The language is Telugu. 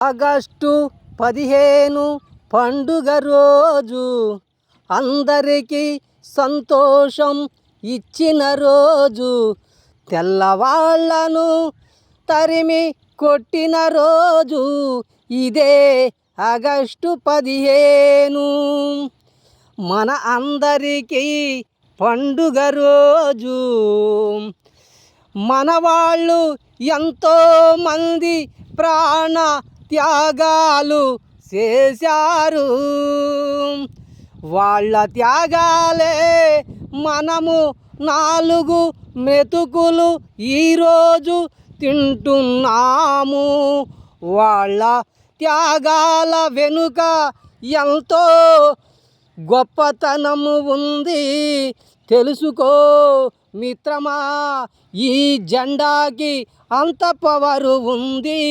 ఆగస్టు 15 పండుగ రోజు, అందరికీ సంతోషం ఇచ్చిన రోజు, తెల్లవాళ్లను తరిమి కొట్టిన రోజు ఇదే ఆగస్టు 15. మన అందరికీ పండుగ రోజు. మన వాళ్ళు ఎంతోమంది ప్రాణ త్యాగాలు చేశారు. వాళ్ళ త్యాగాలే మనము 4 మెతుకులు ఈరోజు తింటున్నాము. వాళ్ళ త్యాగాల వెనుక ఎంతో గొప్పతనము ఉంది, తెలుసుకో మిత్రమా. ఈ జెండాకి అంత పవరు ఉంది.